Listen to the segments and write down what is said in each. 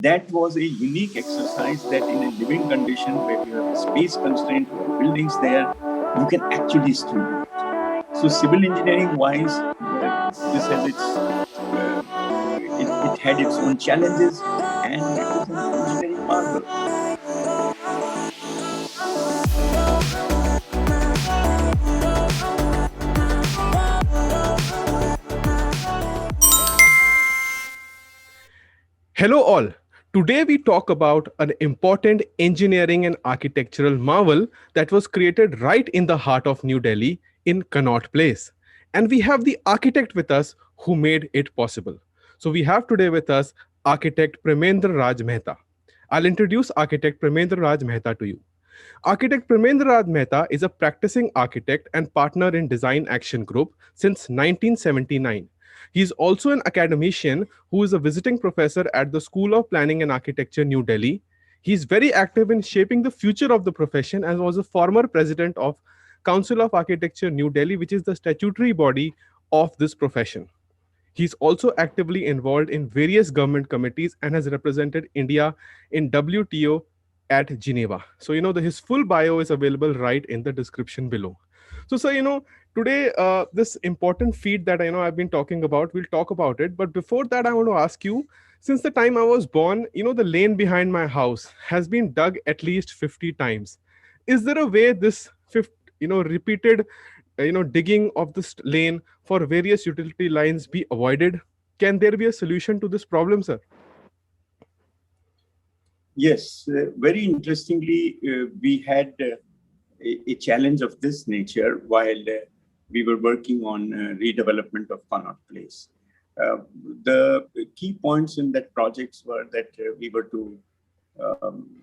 That was a unique exercise that in a living condition where you have a space constraint, you have buildings there, you can actually still do it. So civil engineering wise, this has it had its own challenges, and it was an engineering marvel. Hello, all. Today we talk about an important engineering and architectural marvel that was created right in the heart of New Delhi in Connaught Place. And we have the architect with us who made it possible. So we have today with us architect Premendra Raj Mehta. I'll introduce architect Premendra Raj Mehta to you. Architect Premendra Raj Mehta is a practicing architect and partner in Design Action Group since 1979. He is also an academician who is a visiting professor at the School of Planning and Architecture, New Delhi. He is very active in shaping the future of the profession and was a former president of Council of Architecture, New Delhi, which is the statutory body of this profession. He's also actively involved in various government committees and has represented India in WTO at Geneva. So, his full bio is available right in the description below. So, today, this important feat that I've been talking about, we'll talk about it. But before that, I want to ask you, since the time I was born, the lane behind my house has been dug at least 50 times. Is there a way this repeated digging of this lane for various utility lines be avoided? Can there be a solution to this problem, sir? Yes, very interestingly, we had a challenge of this nature while we were working on redevelopment of Connaught Place. The key points in that projects were that we were to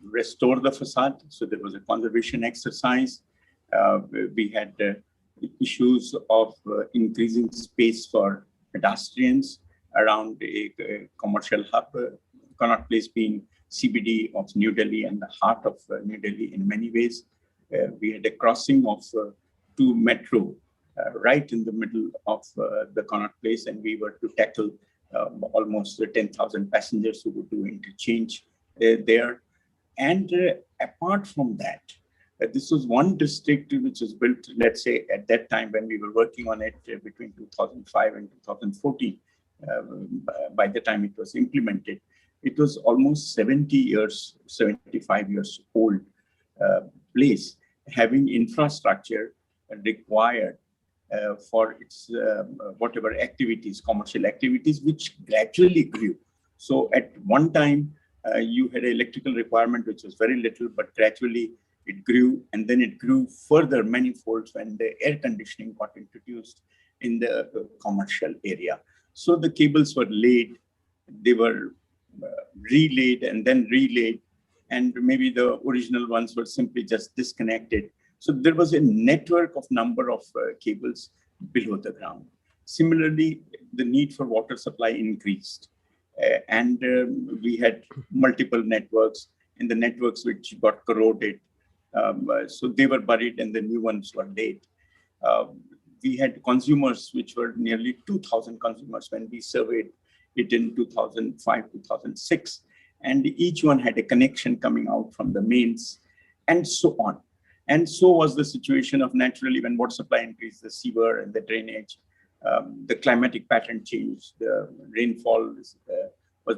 restore the facade. So there was a conservation exercise. We had issues of increasing space for pedestrians around a commercial hub, Connaught Place being CBD of New Delhi and the heart of New Delhi in many ways. We had a crossing of two metro right in the middle of the Connaught Place, and we were to tackle almost 10,000 passengers who would do interchange there. And apart from that, this was one district which was built, let's say, at that time when we were working on it between 2005 and 2014. By the time it was implemented, it was almost 75 years old place, having infrastructure required for its whatever activities, commercial activities, which gradually grew. So at one time, you had an electrical requirement, which was very little, but gradually it grew, and then it grew further many folds when the air conditioning got introduced in the commercial area. So the cables were laid, they were relayed and then relayed, and maybe the original ones were simply just disconnected. So there was a network of number of cables below the ground. Similarly, the need for water supply increased, and we had multiple networks, and the networks which got corroded. So they were buried and the new ones were laid. We had consumers, which were nearly 2,000 consumers when we surveyed it in 2005, 2006. And each one had a connection coming out from the mains and so on. And so was the situation of naturally when water supply increased, the sewer and the drainage, the climatic pattern changed, the rainfall was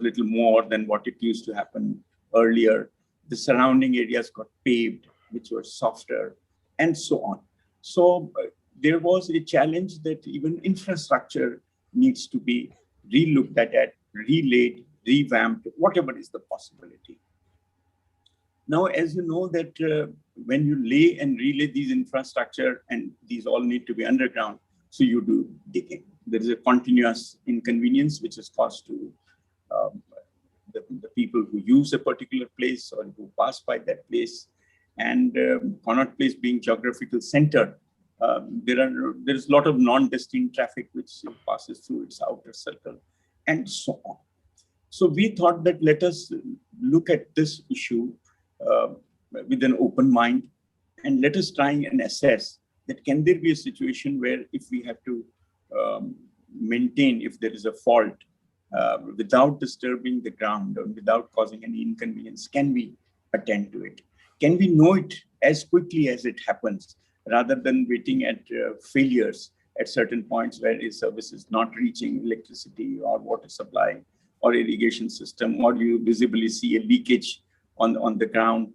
little more than what it used to happen earlier. The surrounding areas got paved, which were softer, and so on. So there was a challenge that even infrastructure needs to be relooked at, relaid, revamped, whatever is the possibility. Now, as you know that when you lay and relay these infrastructure, and these all need to be underground, so you do digging. There is a continuous inconvenience which is caused to the people who use a particular place or who pass by that place. And Connaught Place being geographical center, there is a lot of non-destined traffic which passes through its outer circle, and so on. So we thought that let us look at this issue with an open mind, and let us try and assess that can there be a situation where if we have to maintain, if there is a fault, without disturbing the ground or without causing any inconvenience? Can we attend to it? Can we know it as quickly as it happens, rather than waiting at failures at certain points where a service is not reaching electricity or water supply or irrigation system, or you visibly see a leakage on the ground?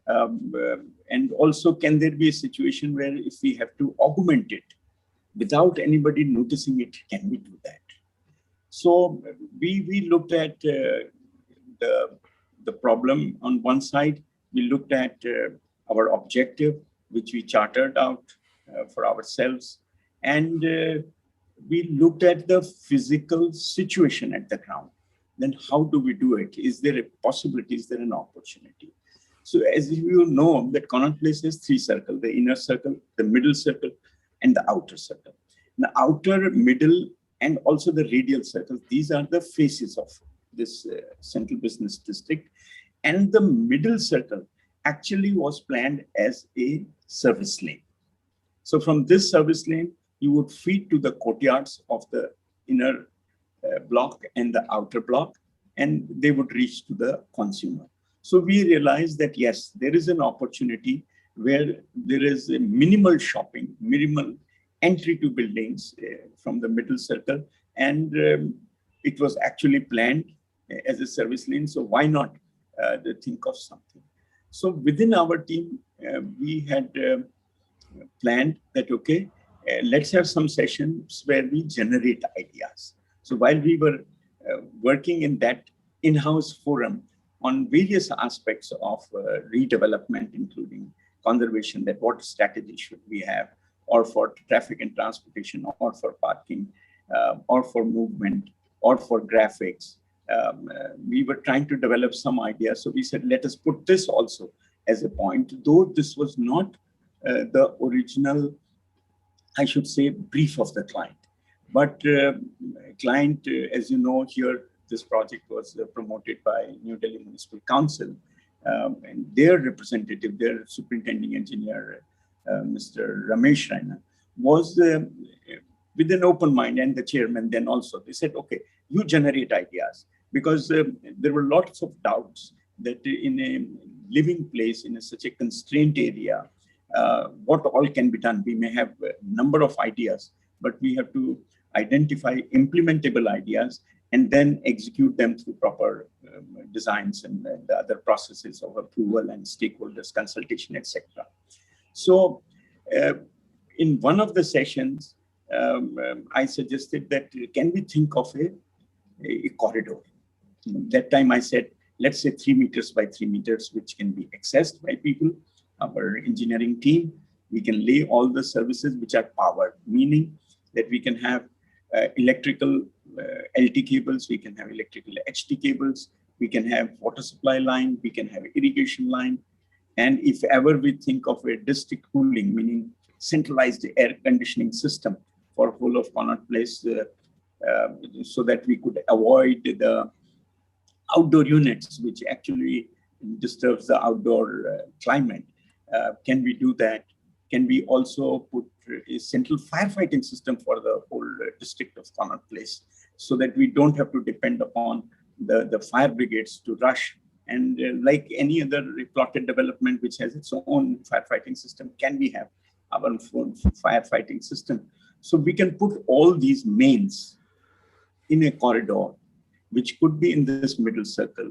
And also, can there be a situation where if we have to augment it without anybody noticing it, can we do that? So we looked at the problem on one side. We looked at our objective, which we chartered out for ourselves. And we looked at the physical situation at the ground. Then how do we do it? Is there a possibility? Is there an opportunity? So as you know, that Connaught Place has three circles: the inner circle, the middle circle, and the outer circle. The outer, middle, and also the radial circles, these are the faces of this central business district. And the middle circle actually was planned as a service lane. So from this service lane, you would feed to the courtyards of the inner block and the outer block, and they would reach to the consumer. So we realized that, yes, there is an opportunity where there is a minimal shopping, minimal entry to buildings from the middle circle, and it was actually planned as a service lane. So why not think of something? So within our team, we had planned that, okay, let's have some sessions where we generate ideas. So while we were working in that in-house forum on various aspects of redevelopment, including conservation, that what strategy should we have, or for traffic and transportation, or for parking, or for movement, or for graphics, we were trying to develop some ideas. So we said, let us put this also as a point, though this was not the original, I should say, brief of the client. But client, as you know, here, this project was promoted by New Delhi Municipal Council, and their representative, their superintending engineer, Mr. Ramesh Raina, was with an open mind, and the chairman then also. They said, okay, you generate ideas, because there were lots of doubts that in a living place, in such a constrained area, what all can be done. We may have a number of ideas, but we have to identify implementable ideas and then execute them through proper designs and the other processes of approval and stakeholders consultation, etc. So in one of the sessions, I suggested that can we think of a corridor? That time I said, let's say 3 meters by 3 meters, which can be accessed by people. Our engineering team, we can lay all the services which are powered, meaning that we can have electrical LT cables, we can have electrical HT cables, we can have water supply line, we can have irrigation line. And if ever we think of a district cooling, meaning centralized air conditioning system for whole of Connaught Place, so that we could avoid the outdoor units, which actually disturbs the outdoor climate. Can we do that? Can we also put a central firefighting system for the whole district of Connaught Place, so that we don't have to depend upon the fire brigades to rush? And like any other plotted development which has its own firefighting system, can we have our own firefighting system? So we can put all these mains in a corridor, which could be in this middle circle,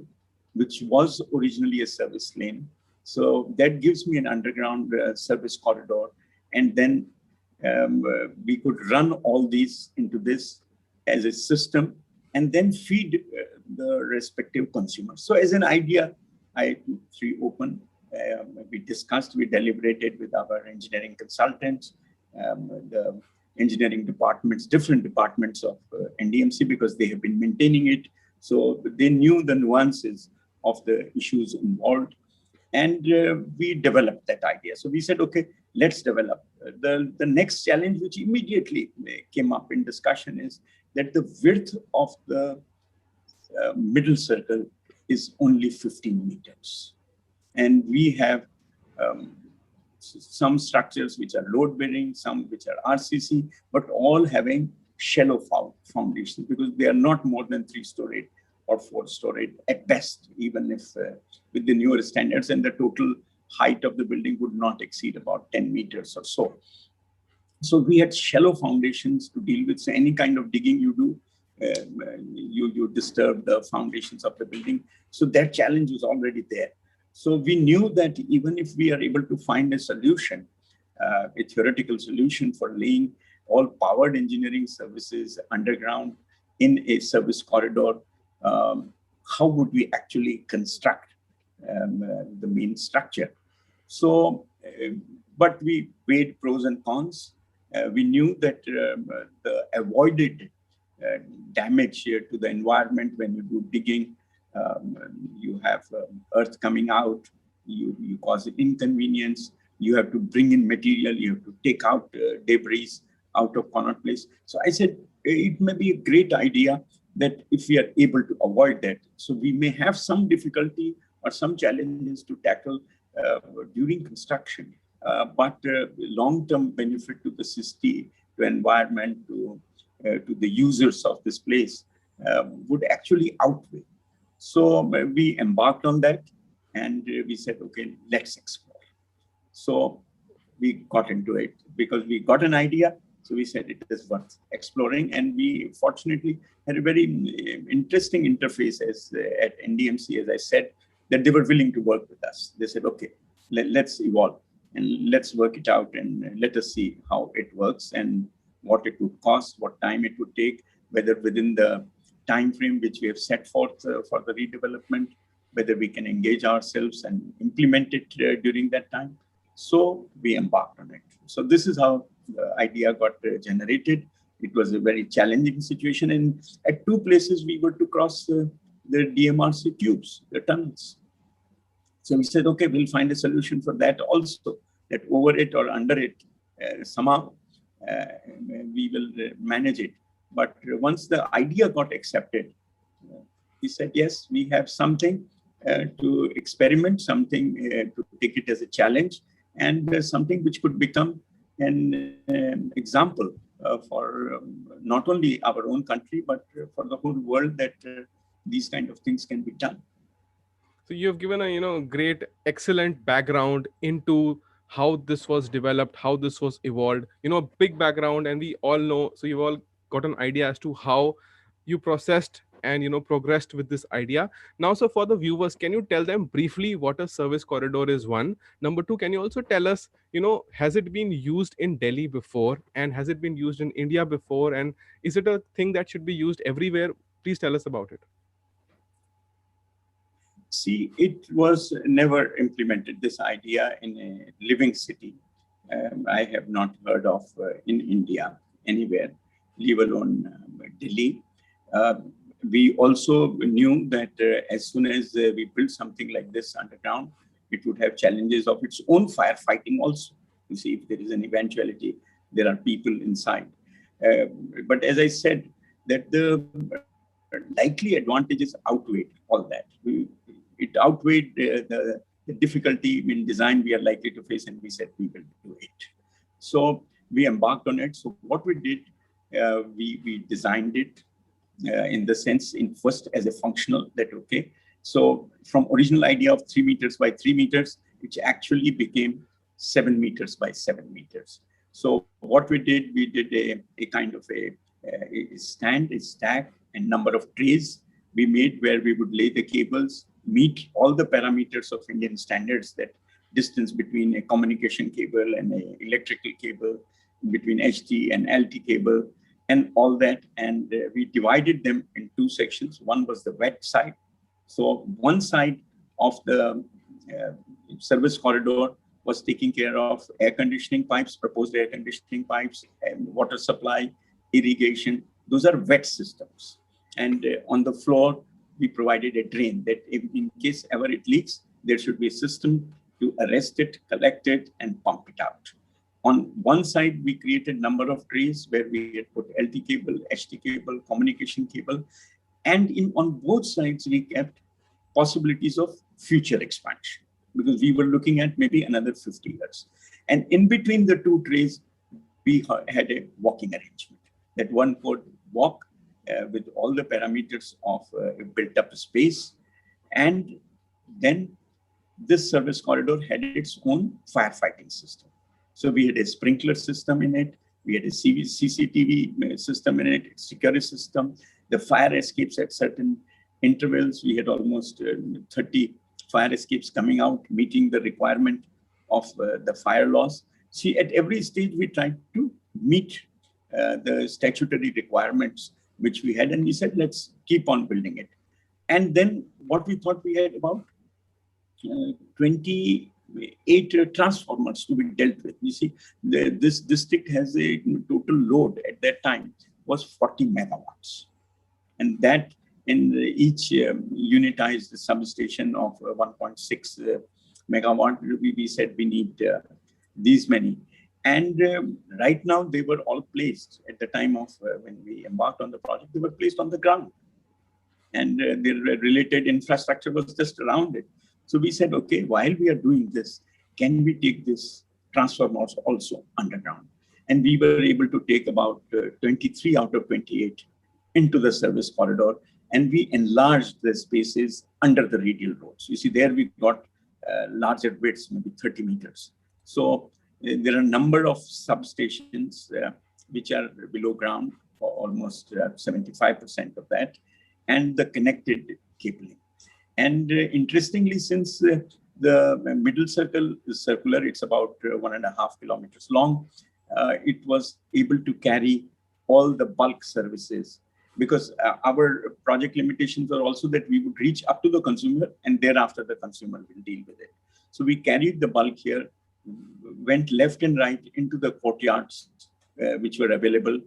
which was originally a service lane. So that gives me an underground service corridor. And then we could run all these into this as a system and then feed the respective consumers. So as an idea, I three open. We discussed, we deliberated with our engineering consultants, the engineering departments, different departments of NDMC, because they have been maintaining it. So they knew the nuances of the issues involved. And we developed that idea. So we said, okay, let's develop. The next challenge, which immediately came up in discussion, is that the width of the middle circle is only 15 meters. And we have some structures which are load bearing, some which are RCC, but all having shallow foundations because they are not more than 3-storied or 4-storied at best, even if with the newer standards, and the total height of the building would not exceed about 10 meters or so. So we had shallow foundations to deal with. So any kind of digging you do, you disturb the foundations of the building. So that challenge was already there. So we knew that even if we are able to find a solution, a theoretical solution for laying all powered engineering services underground in a service corridor, how would we actually construct the main structure? So, but we weighed pros and cons. We knew that the avoided damage to the environment when you do digging, you have earth coming out, you cause an inconvenience, you have to bring in material, you have to take out debris out of Connaught Place. So I said, it may be a great idea that if we are able to avoid that, so we may have some difficulty or some challenges to tackle during construction, but long-term benefit to the city, to environment, to the users of this place would actually outweigh. So we embarked on that, and we said, okay, let's explore. So we got into it because we got an idea. So we said it is worth exploring, and we fortunately had a very interesting interface at NDMC, as I said, that they were willing to work with us. They said, okay, let's evolve and let's work it out, and let us see how it works and what it would cost, what time it would take, whether within the time frame which we have set forth for the redevelopment, whether we can engage ourselves and implement it during that time. So we embarked on it. So this is how the idea got generated. It was a very challenging situation, and at 2 places we were to cross the DMRC tubes, the tunnels. So we said, okay, we'll find a solution for that also, that over it or under it, somehow we will manage it. But once the idea got accepted, he said, yes, we have something to experiment, something to take it as a challenge, and something which could become an example for not only our own country, but for the whole world, that these kind of things can be done. So you have given a great, excellent background into how this was developed, how this was evolved. Big background, and we all know. So you've all got an idea as to how you processed and progressed with this idea. Now, so for the viewers, can you tell them briefly what a service corridor is? One. Number two, can you also tell us, has it been used in Delhi before, and has it been used in India before, and is it a thing that should be used everywhere? Please tell us about it. See, it was never implemented, this idea, in a living city. I have not heard of in India anywhere, leave alone Delhi. We also knew that as soon as we built something like this underground, it would have challenges of its own firefighting also. You see, if there is an eventuality, there are people inside. But as I said, that the likely advantages outweighed all that. It outweighed the difficulty in design we are likely to face, and we said we will do it. So we embarked on it. So what we did, we designed it in the sense, in first as a functional, that okay. So from original idea of 3 meters by 3 meters, which actually became 7 meters by 7 meters. So what we did a kind of a stand, a stack, and number of trays we made where we would lay the cables, meet all the parameters of Indian standards, that distance between a communication cable and an electrical cable, between HT and LT cable, and all that. And we divided them in 2 sections. One was the wet side. So one side of the service corridor was taking care of air conditioning pipes, proposed air conditioning pipes, and water supply, irrigation. Those are wet systems. And on the floor, we provided a drain that in case ever it leaks, there should be a system to arrest it, collect it, and pump it out. On one side, we created a number of trays where we had put LT cable, HT cable, communication cable. And on both sides, we kept possibilities of future expansion, because we were looking at maybe another 50 years. And in between the 2 trays, we had a walking arrangement. that one could walk with all the parameters of a built up space. And then this service corridor had its own firefighting system. So we had a sprinkler system in it. We had a CCTV system in it, security system, the fire escapes at certain intervals. We had almost 30 fire escapes coming out, meeting the requirement of the fire laws. See, at every stage, we tried to meet the statutory requirements which we had, and we said, let's keep on building it. And then what we thought, we had about 28 transformers to be dealt with. You see, this district has a total load at that time was 40 megawatts. And that in each unitized substation of 1.6 megawatt, we said we need these many. And right now they were all placed at the time of when we embarked on the project, they were placed on the ground. And the related infrastructure was just around it. So we said, okay, while we are doing this, can we take this transformers also underground? And we were able to take about 23 out of 28 into the service corridor, and we enlarged the spaces under the radial roads. You see, there we got larger widths, maybe 30 meters. So there are a number of substations which are below ground, for almost 75% of that, and the connected cabling. And interestingly, since the middle circle is circular, it's about 1.5 kilometers long, it was able to carry all the bulk services, because our project limitations are also that we would reach up to the consumer and thereafter the consumer will deal with it. So we carried the bulk here, went left and right into the courtyards, which were available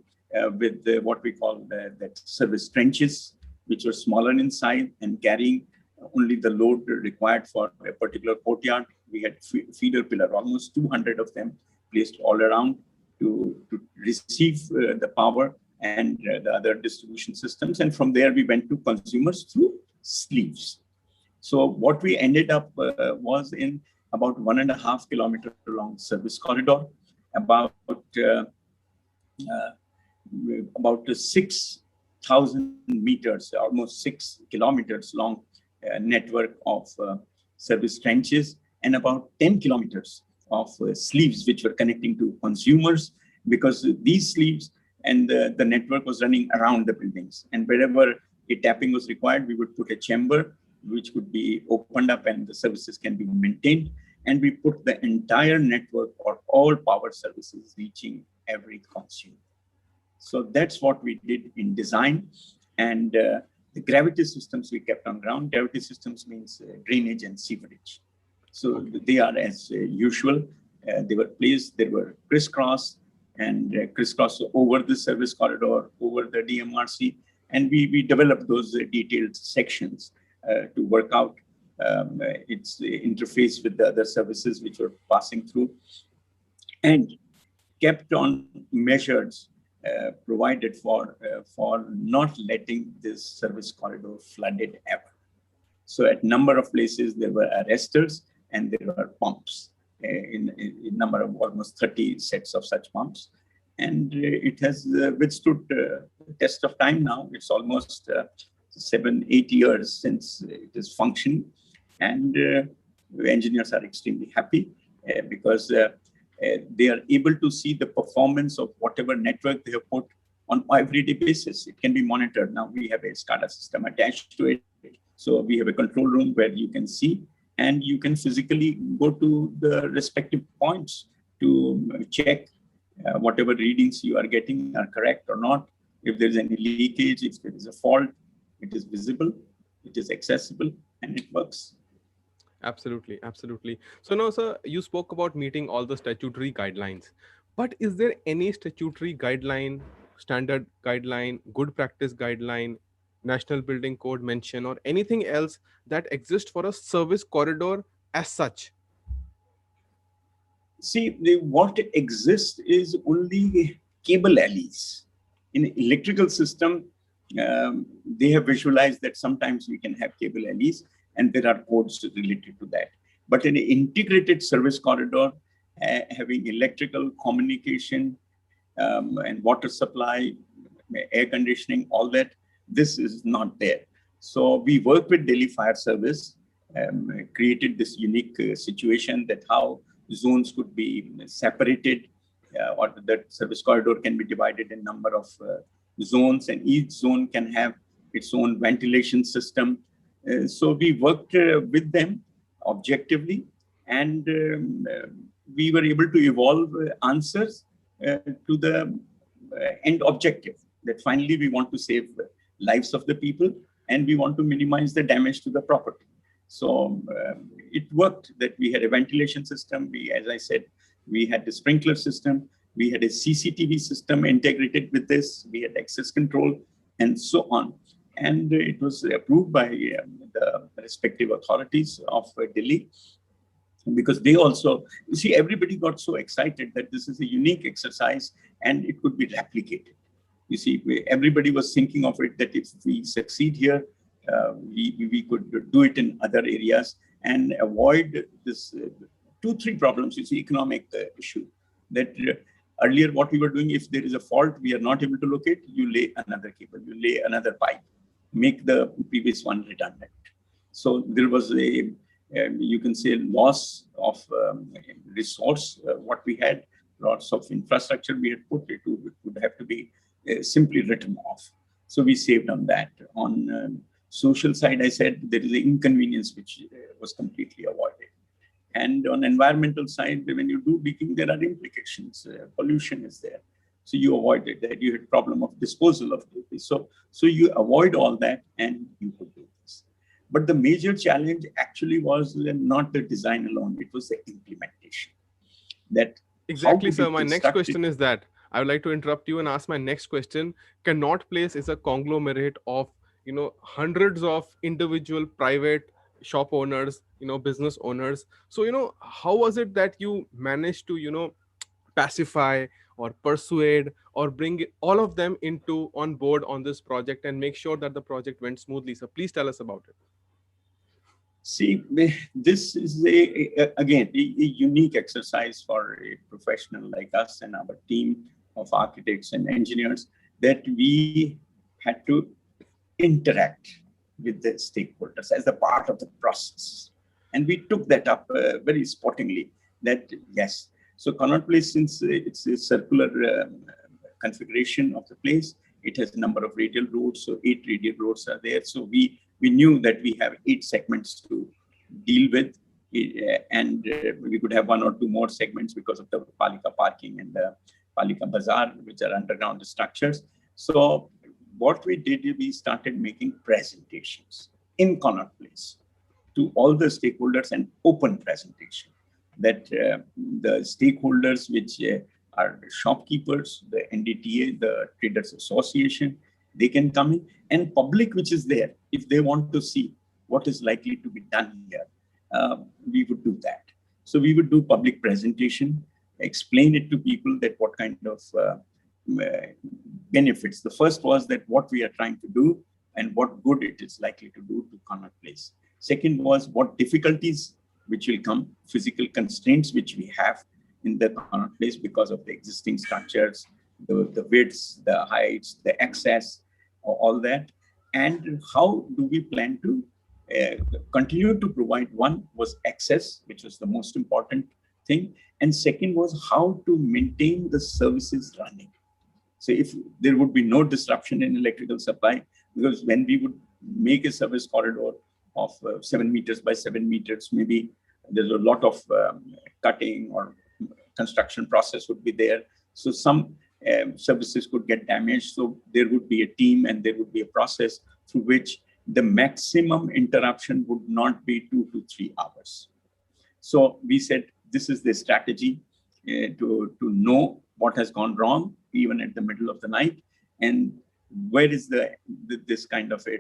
with what we call that service trenches, which were smaller in size and carrying only the load required for a particular courtyard. We had feeder pillar, almost 200 of them placed all around to receive the power and the other distribution systems. And from there, we went to consumers through sleeves. So what we ended up was in about 1.5 kilometer long service corridor, about 6,000 meters, almost 6 kilometers long network of service trenches, and about 10 kilometers of sleeves which were connecting to consumers, because these sleeves and the network was running around the buildings. And wherever a tapping was required, we would put a chamber which could be opened up and the services can be maintained. And we put the entire network or all power services reaching every consumer. So that's what we did in design. And the gravity systems we kept on ground. Gravity systems means drainage and sewerage. So they are as usual. They were placed, they were crisscross and crisscross over the service corridor, over the DMRC. And we developed those detailed sections to work out its interface with the other services which were passing through, and kept on measures provided for not letting this service corridor flooded ever. So at number of places, there were arresters and there were pumps, in number of almost 30 sets of such pumps. And it has withstood the test of time now. It's almost 7-8 years since it is functioning. And engineers are extremely happy because they are able to see the performance of whatever network they have put on everyday basis. It can be monitored. Now we have a SCADA system attached to it. So we have a control room where you can see and you can physically go to the respective points to check whatever readings you are getting are correct or not. If there is any leakage, if there is a fault, it is visible, it is accessible, and it works. Absolutely, absolutely. So now, sir, you spoke about meeting all the statutory guidelines, but is there any statutory guideline, standard guideline, good practice guideline, National Building Code mention, or anything else that exists for a service corridor as such? See, what exists is only cable alleys. In electrical system, they have visualized that sometimes we can have cable alleys, and there are codes related to that. But in an integrated service corridor, having electrical communication and water supply, air conditioning, all that. This is not there. So we worked with Delhi Fire Service, created this unique situation that how zones could be separated, or that service corridor can be divided in number of zones, and each zone can have its own ventilation system. So we worked with them objectively, and we were able to evolve answers to the end objective, that finally we want to save lives of the people and we want to minimize the damage to the property. So it worked that we had a ventilation system. We, as I said, we had the sprinkler system. We had a CCTV system integrated with this. We had access control and so on. And it was approved by the respective authorities of Delhi, because they also, you see, everybody got so excited that this is a unique exercise and it could be replicated. You see, everybody was thinking of it that if we succeed here, we could do it in other areas and avoid this 2-3 problems. You see, economic issue that earlier what we were doing, if there is a fault we are not able to locate, you lay another cable, you lay another pipe, make the previous one redundant. So there was a you can say loss of resource. What we had, lots of infrastructure we had put, it would have to be simply written off. So we saved on that. On social side, I said there is an inconvenience which was completely avoided. And on environmental side, when you do leaking, there are implications. Pollution is there. So you avoided that. You had problem of disposal of this. So you avoid all that and you could do this. But the major challenge actually was not the design alone. It was the implementation. That exactly, sir. My next question is that I would like to interrupt you and ask my next question. Connaught Place is a conglomerate of, hundreds of individual private shop owners, business owners. So, how was it that you managed to, pacify or persuade or bring all of them on board on this project and make sure that the project went smoothly? So please tell us about it. See, this is again a unique exercise for a professional like us and our team of architects and engineers, that we had to interact with the stakeholders as a part of the process. And we took that up very sportingly, that yes. So Connaught Place, since it's a circular configuration of the place, it has a number of radial roads. So 8 radial roads are there. So we knew that we have 8 segments to deal with, and we could have 1 or 2 more segments because of the Palika parking and the Palika Bazaar, which are underground structures. So what we did, we started making presentations in Connaught Place to all the stakeholders, and open presentation, that the stakeholders, which are shopkeepers, the NDTA, the Traders Association, they can come in, and public which is there, if they want to see what is likely to be done here, we would do that. So we would do public presentation, explain it to people that what kind of benefits. The first was that what we are trying to do and what good it is likely to do to Connaught Place. Second was what difficulties which will come, physical constraints which we have in the Connaught Place because of the existing structures, the widths, the heights, the access, all that. And how do we plan to continue to provide? One was access, which was the most important thing. And second was how to maintain the services running. So if there would be no disruption in electrical supply, because when we would make a service corridor of 7 meters by 7 meters, maybe there's a lot of cutting or construction process would be there. So some services could get damaged. So there would be a team and there would be a process through which the maximum interruption would not be 2 to 3 hours. So we said, this is the strategy to know what has gone wrong, even at the middle of the night, and where is this kind of a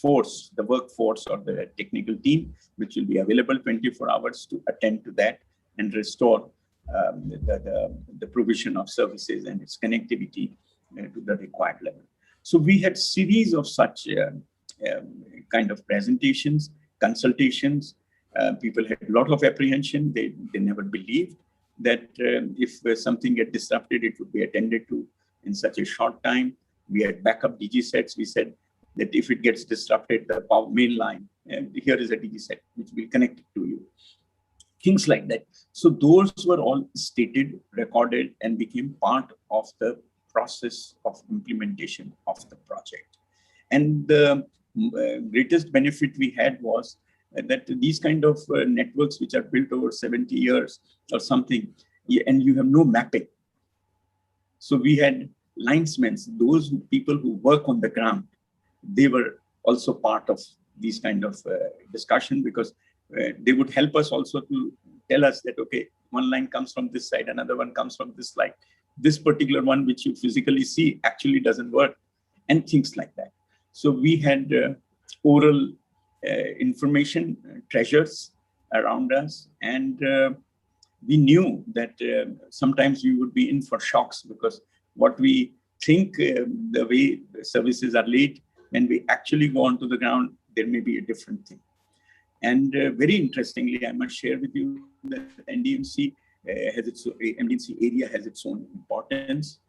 force, the workforce or the technical team, which will be available 24 hours to attend to that and restore the provision of services and its connectivity to the required level. So we had series of such kind of presentations, consultations. People had a lot of apprehension. They never believed that if something get disrupted, it would be attended to in such a short time. We had backup DG sets. We said that if it gets disrupted, the power main line, and here is a DG set which will connect it to you. Things like that. So those were all stated, recorded, and became part of the process of implementation of the project. And the greatest benefit we had was that these kind of networks which are built over 70 years or something, and you have no mapping. So we had linesmen, those people who work on the ground, they were also part of these kind of discussion, because they would help us also to tell us that, okay, one line comes from this side, another one comes from this side. This particular one, which you physically see, actually doesn't work, and things like that. So we had oral information treasures around us, and we knew that sometimes we would be in for shocks, because what we think the way the services are laid, when we actually go onto the ground, there may be a different thing. And very interestingly, I must share with you that NDMC area has its own importance.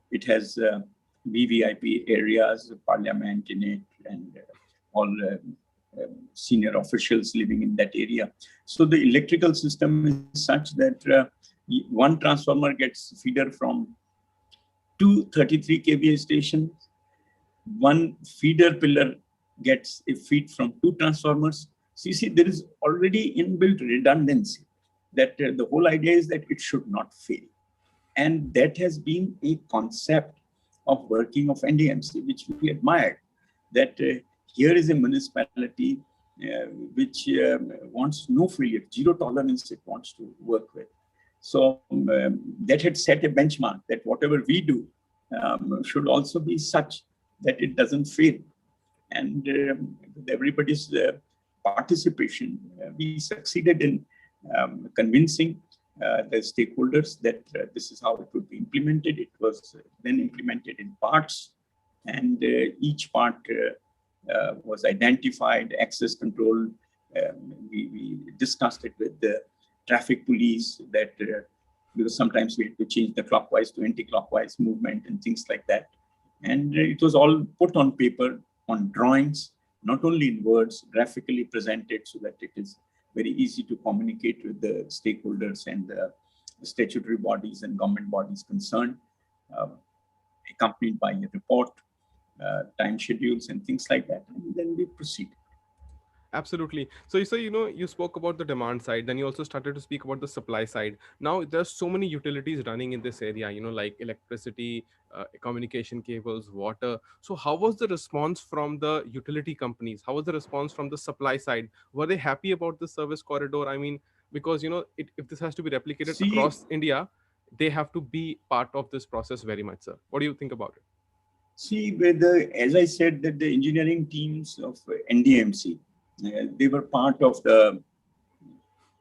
It has VVIP areas, parliament in it, and all senior officials living in that area. So the electrical system is such that one transformer gets feeder from two 33 kVA stations. One feeder pillar gets a feed from two transformers. So you see, there is already inbuilt redundancy, that the whole idea is that it should not fail. And that has been a concept of working of NDMC, which we admired, that here is a municipality which wants no failure, zero tolerance it wants to work with. So that had set a benchmark that whatever we do should also be such that it doesn't fail. And with everybody's participation, we succeeded in convincing the stakeholders that this is how it would be implemented. It was then implemented in parts, and each part was identified, access control. We discussed it with the traffic police, that because sometimes we had to change the clockwise to anti-clockwise movement and things like that. And it was all put on paper, on drawings, not only in words, graphically presented, so that it is very easy to communicate with the stakeholders and the statutory bodies and government bodies concerned, accompanied by a report, time schedules and things like that. And then we proceed. Absolutely. So you spoke about the demand side, then you also started to speak about the supply side. Now there's so many utilities running in this area, like electricity, communication cables, water. So how was the response from the utility companies? How was the response from the supply side? Were they happy about the service corridor? I mean, because if this has to be replicated See, across India, they have to be part of this process very much, sir. What do you think about it? See, as I said, that the engineering teams of NDMC, they were part of the,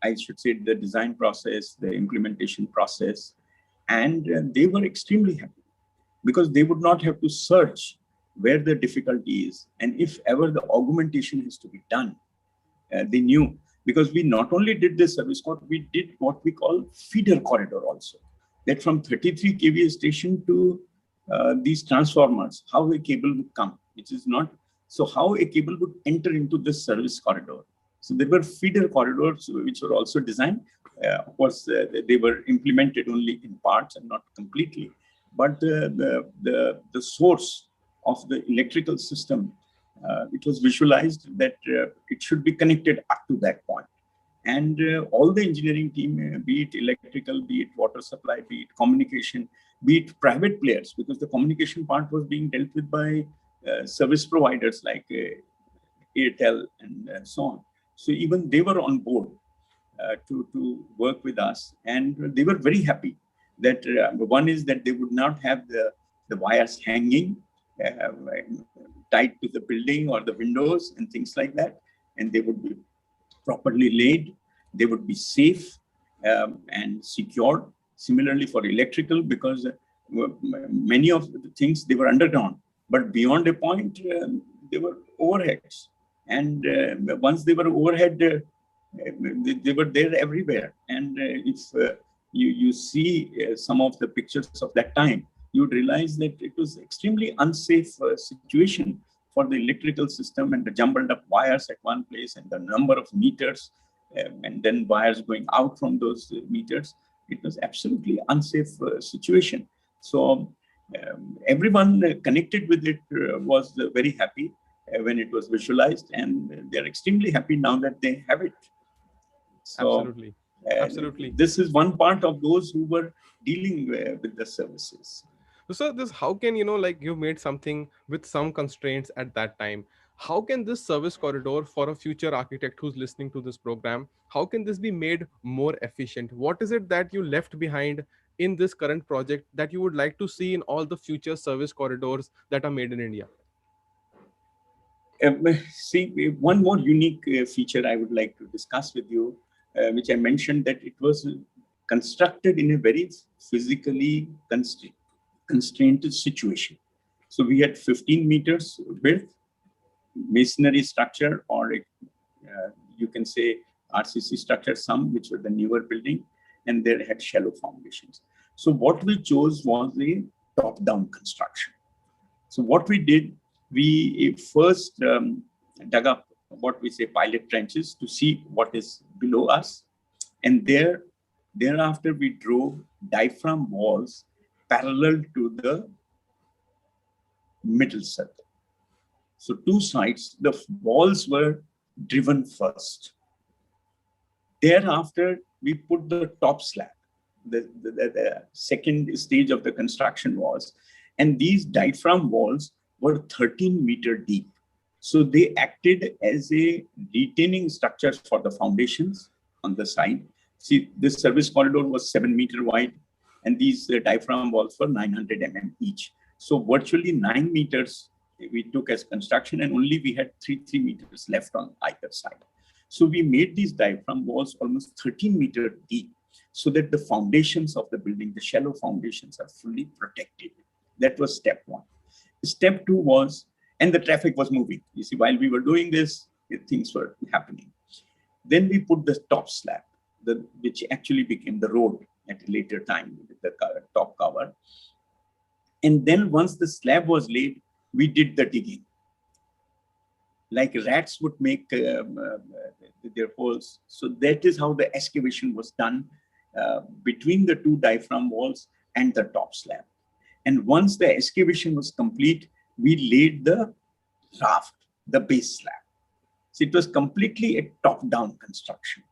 I should say, the design process, the implementation process, and they were extremely happy, because they would not have to search where the difficulty is. And if ever the augmentation has to be done, they knew, because we not only did the service corridor, we did what we call feeder corridor also, that from 33 kVA station to these transformers, how a cable would come, which is not, so how a cable would enter into this service corridor. So there were feeder corridors which were also designed. Of course, they were implemented only in parts and not completely. But the source of the electrical system, it was visualized that it should be connected up to that point. And all the engineering team, be it electrical, be it water supply, be it communication, be it private players, because the communication part was being dealt with by service providers like Airtel and so on. So even they were on board to work with us, and they were very happy that one is that they would not have the wires hanging tied to the building or the windows and things like that, and they would be properly laid, they would be safe and secured. Similarly for electrical, because many of the things, they were underground, but beyond a point, they were overheads. And once they were overhead, they were there everywhere. And if you see some of the pictures of that time, you would realize that it was extremely unsafe situation for the electrical system, and the jumbled up wires at one place and the number of meters, and then wires going out from those meters. It was absolutely unsafe situation. So everyone connected with it was very happy when it was visualized, and they're extremely happy now that they have it. So Absolutely. Absolutely. this is one part of those who were dealing with the services. So this, how can, like you made something with some constraints at that time, how can this service corridor for a future architect who's listening to this program, how can this be made more efficient? What is it that you left behind in this current project that you would like to see in all the future service corridors that are made in India? See, one more unique feature I would like to discuss with you, which I mentioned, that it was constructed in a very physically constrained situation. So we had 15 meters width, masonry structure, or you can say RCC structure, some which were the newer building, and they had shallow foundations. So what we chose was a top-down construction. So what we did, we first dug up what we say pilot trenches to see what is below us. And thereafter, we drove diaphragm walls parallel to the middle circle. So two sides, the walls were driven first. Thereafter, we put the top slab. The second stage of the construction was, and these diaphragm walls were 13-meter deep. So they acted as a retaining structure for the foundations on the side. See, this service corridor was 7-meter wide, and these diaphragm walls were 900 mm each. So virtually 9 meters we took as construction, and only we had 3 meters left on either side. So we made these diaphragm walls almost 13-meter deep, so that the foundations of the building, the shallow foundations, are fully protected. That was step one. Step two was, and the traffic was moving. You see, while we were doing this, things were happening. Then we put the top slab, which actually became the road at a later time with the top cover. And then once the slab was laid, we did the digging. Like rats would make their holes. So that is how the excavation was done between the two diaphragm walls and the top slab. And once the excavation was complete, we laid the raft, the base slab. So it was completely a top-down construction.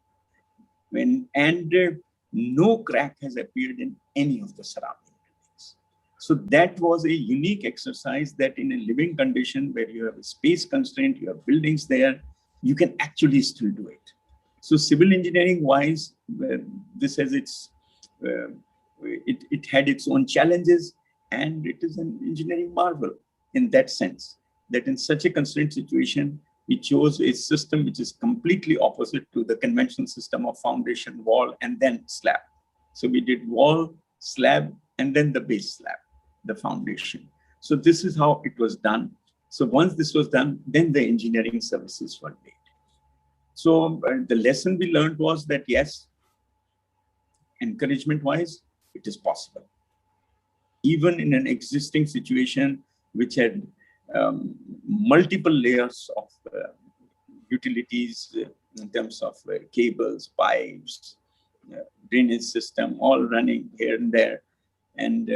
No crack has appeared in any of the surrounding buildings. So that was a unique exercise, that in a living condition where you have a space constraint, you have buildings there, you can actually still do it. So civil engineering wise, this has it had its own challenges, and it is an engineering marvel in that sense, that in such a constrained situation, we chose a system which is completely opposite to the conventional system of foundation, wall, and then slab. So we did wall, slab, and then the base slab, the foundation. So this is how it was done. So once this was done, then the engineering services were made. So the lesson we learned was that, yes, encouragement-wise, it is possible. Even in an existing situation which had multiple layers of utilities in terms of cables, pipes, drainage system, all running here and there, and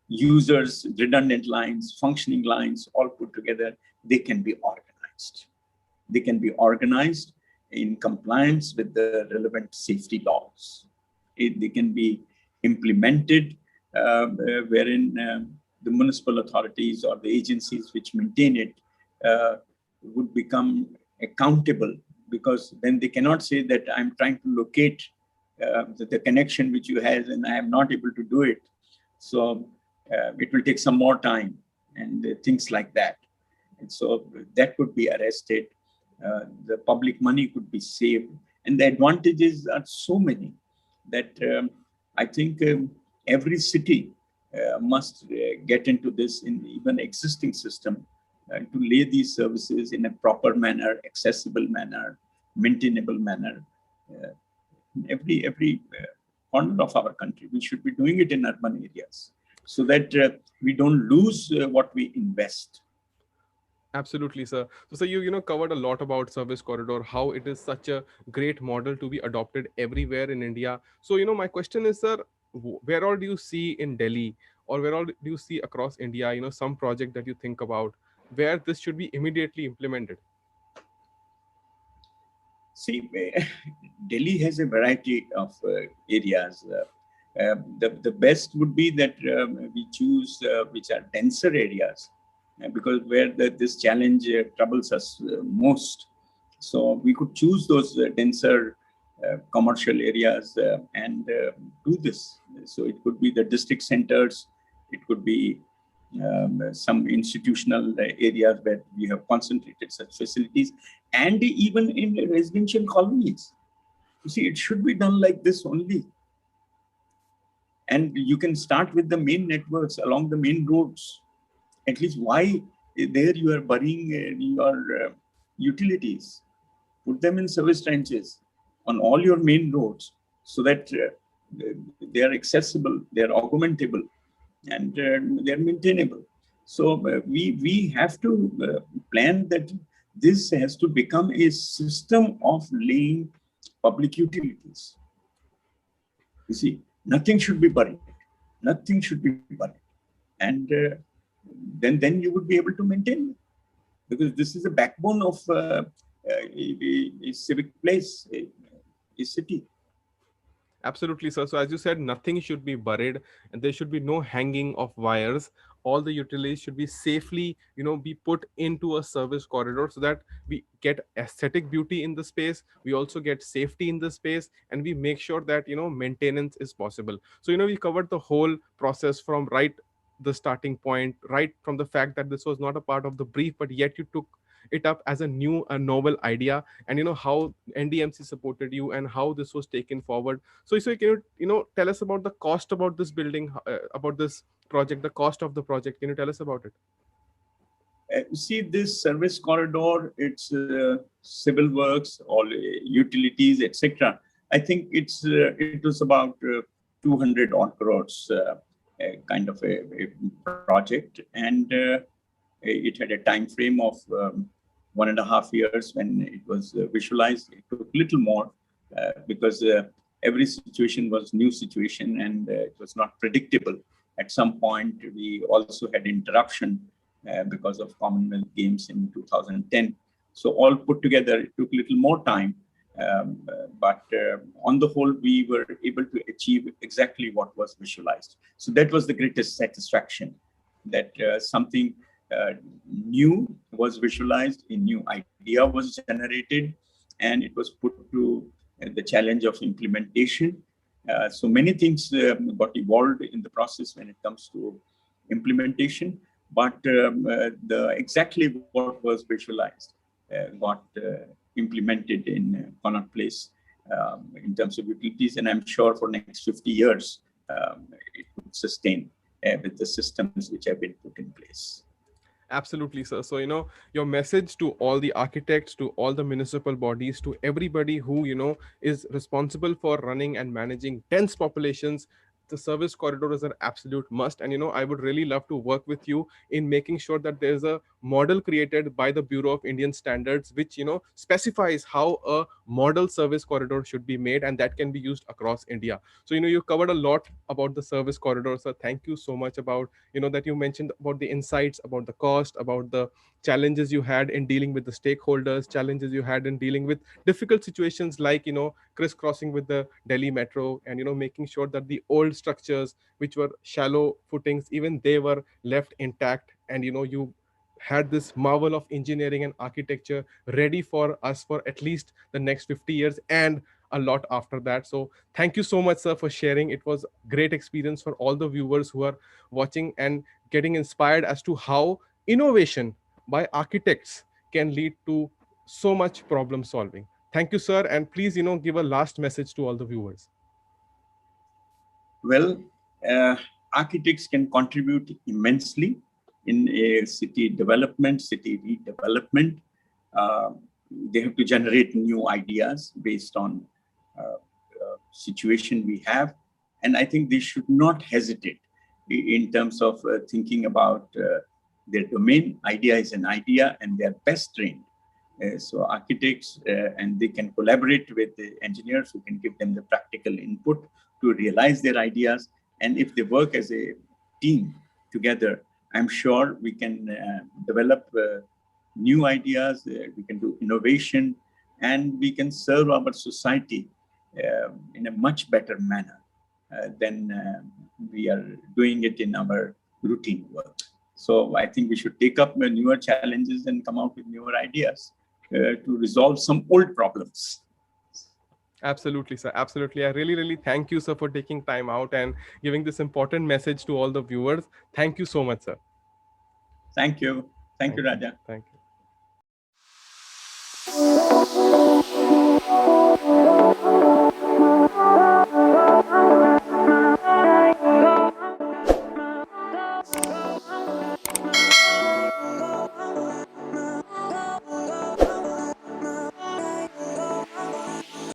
users, redundant lines, functioning lines, all put together, they can be organized. They can be organized in compliance with the relevant safety laws. They can be implemented wherein the municipal authorities or the agencies which maintain it would become accountable, because then they cannot say that I'm trying to locate the connection which you have and I am not able to do it. So it will take some more time and things like that. And so that could be arrested. The public money could be saved. And the advantages are so many that I think every city must get into this in even existing system to lay these services in a proper manner, accessible manner, maintainable manner. Every corner of our country. We should be doing it in urban areas so that we don't lose what we invest. Absolutely, sir. So you covered a lot about service corridor, how it is such a great model to be adopted everywhere in India. So my question is, sir, where all do you see in Delhi, or where all do you see across India, some project that you think about where this should be immediately implemented? See, Delhi has a variety of areas. The best would be that we choose which are denser areas, because where this challenge troubles us most. So we could choose those denser commercial areas and do this. So it could be the district centers, it could be some institutional areas where we have concentrated such facilities, and even in residential colonies. You see, it should be done like this only. And you can start with the main networks along the main roads. At least why there you are burying your utilities? Put them in service trenches on all your main roads so that they are accessible, they are augmentable, and they are maintainable. So we have to plan that this has to become a system of laying public utilities. You see, nothing should be buried. Nothing should be buried. And then you would be able to maintain it. Because this is a backbone of a civic place, a city. Absolutely, sir. So as you said, nothing should be buried, and there should be no hanging of wires. All the utilities should be safely, be put into a service corridor so that we get aesthetic beauty in the space. We also get safety in the space, and we make sure that maintenance is possible. So we covered the whole process from right the starting point, right from the fact that this was not a part of the brief, but yet you took it up as a novel idea, and how NDMC supported you and how this was taken forward. So can you tell us about the cost about this building, about this project, the cost of the project? Can you tell us about it? See, this service corridor, it's civil works, all utilities, etc. I think it was about 200 odd crores, kind of a project, and it had a time frame of 1.5 years when it was visualized. It took a little more because every situation was new situation, and it was not predictable. At some point, we also had interruption because of Commonwealth Games in 2010. So all put together, it took a little more time. But on the whole, we were able to achieve exactly what was visualized. So that was the greatest satisfaction, that something new was visualized, a new idea was generated, and it was put to the challenge of implementation. So many things got evolved in the process when it comes to implementation, but exactly what was visualized got implemented in Connaught Place in terms of utilities, and I'm sure for next 50 years it would sustain with the systems which have been put in place. Absolutely, sir. So, your message to all the architects, to all the municipal bodies, to everybody who, is responsible for running and managing dense populations, the service corridor is an absolute must. And, I would really love to work with you in making sure that there's a model created by the Bureau of Indian Standards, which, specifies how a model service corridor should be made, and that can be used across India. So, you covered a lot about the service corridor, sir. Thank you so much about that you mentioned about the insights, about the cost, about the challenges you had in dealing with the stakeholders, challenges you had in dealing with difficult situations like crisscrossing with the Delhi metro, and making sure that the old structures which were shallow footings, even they were left intact, and you had this marvel of engineering and architecture ready for us for at least the next 50 years and a lot after that. So thank you so much, sir, for sharing. It was great experience for all the viewers who are watching and getting inspired as to how innovation by architects can lead to so much problem solving. Thank you, sir, and please give a last message to all the viewers. Well, architects can contribute immensely in a city development, city redevelopment. Uh, they have to generate new ideas based on situation we have. And I think they should not hesitate in terms of thinking about their domain. Idea is an idea, and they are best trained. So architects, and they can collaborate with the engineers who can give them the practical input to realize their ideas. And if they work as a team together, I'm sure we can develop new ideas, we can do innovation, and we can serve our society in a much better manner than we are doing it in our routine work. So I think we should take up newer challenges and come out with newer ideas to resolve some old problems. Absolutely, sir. Absolutely. I really, really thank you, sir, for taking time out and giving this important message to all the viewers. Thank you so much, sir. Thank you. Thank you, Raja. Thank you.